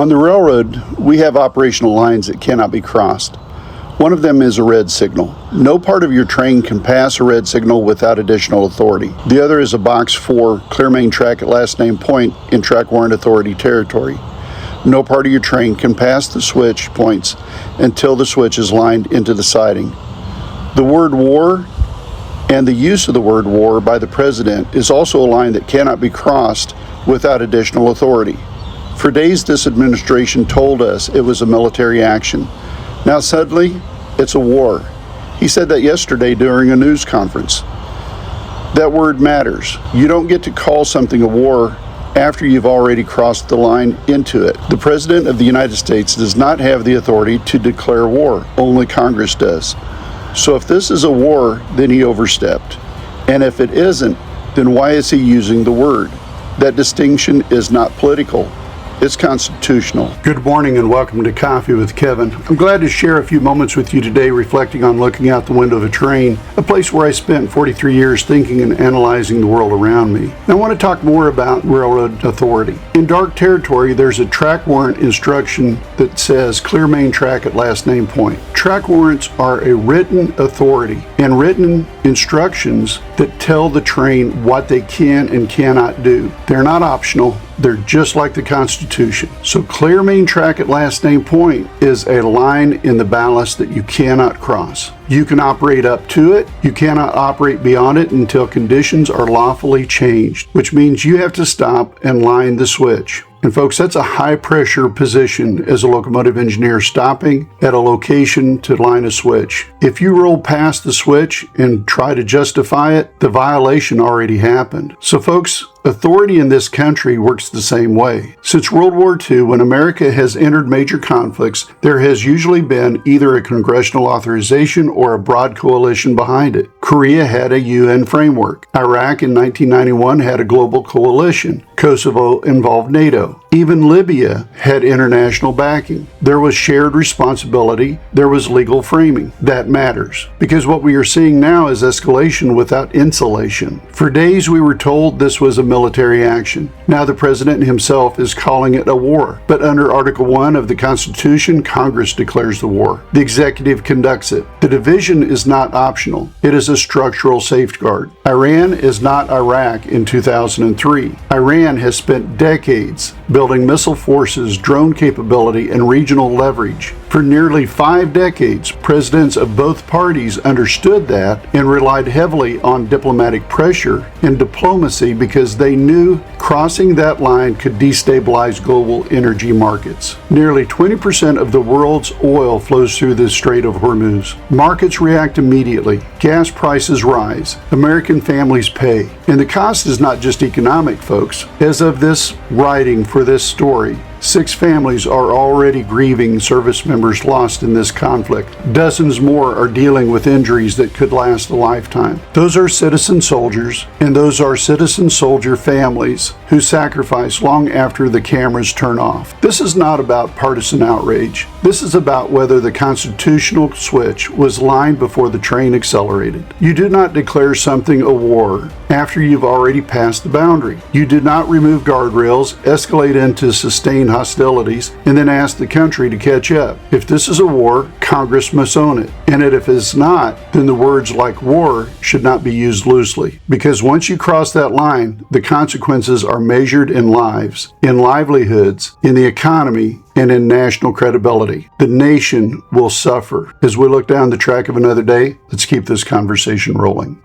On the railroad, we have operational lines that cannot be crossed. One of them is a red signal. No part of your train can pass a red signal without additional authority. The other is a box 4, clear main track at last name point in track warrant authority territory. No part of your train can pass the switch points until the switch is lined into the siding. The word war and the use of the word war by the president is also a line that cannot be crossed without additional authority. For days, this administration told us it was a military action. Now suddenly, it's a war. He said that yesterday during a news conference. That word matters. You don't get to call something a war after you've already crossed the line into it. The President of the United States does not have the authority to declare war. Only Congress does. So if this is a war, then he overstepped. And if it isn't, then why is he using the word? That distinction is not political. It's constitutional. Good morning and welcome to Coffee with Kevin. I'm glad to share a few moments with you today reflecting on looking out the window of a train, a place where I spent 43 years thinking and analyzing the world around me. And I want to talk more about railroad authority. In dark territory, there's a track warrant instruction that says clear main track at last name point. Track warrants are a written authority and written instructions that tell the train what they can and cannot do. They're not optional. They're just like the Constitution. So clear main track at last name point is a line in the ballast that you cannot cross. You can operate up to it. You cannot operate beyond it until conditions are lawfully changed, which means you have to stop and line the switch. And folks, that's a high pressure position as a locomotive engineer stopping at a location to line a switch. If you roll past the switch and try to justify it, the violation already happened. So folks, authority in this country works the same way. Since World War II, when America has entered major conflicts, there has usually been either a congressional authorization or a broad coalition behind it. Korea had a UN framework. Iraq in 1991 had a global coalition. Kosovo involved NATO. Even Libya had international backing. There was shared responsibility. There was legal framing. That matters. Because what we are seeing now is escalation without insulation. For days we were told this was a military action. Now the president himself is calling it a war. But under Article 1 of the Constitution, Congress declares the war. The executive conducts it. The division is not optional. It is a structural safeguard. Iran is not Iraq in 2003. Iran has spent decades building missile forces, drone capability, and regional leverage. For nearly 5 decades, presidents of both parties understood that and relied heavily on diplomatic pressure and diplomacy because they knew crossing that line could destabilize global energy markets. Nearly 20% of the world's oil flows through the Strait of Hormuz. Markets react immediately. Gas prices rise. American families pay. And the cost is not just economic, folks. As of this writing for this story, 6 families are already grieving service members lost in this conflict. Dozens more are dealing with injuries that could last a lifetime. Those are citizen soldiers, and those are citizen soldier families who sacrifice long after the cameras turn off. This is not about partisan outrage. This is about whether the constitutional switch was lined before the train accelerated. You do not declare something a war after you've already passed the boundary. You do not remove guardrails, escalate into sustained hostilities, and then ask the country to catch up. If this is a war, Congress must own it. And if it's not, then the words like war should not be used loosely. Because once you cross that line, the consequences are measured in lives, in livelihoods, in the economy, and in national credibility. The nation will suffer. As we look down the track of another day, let's keep this conversation rolling.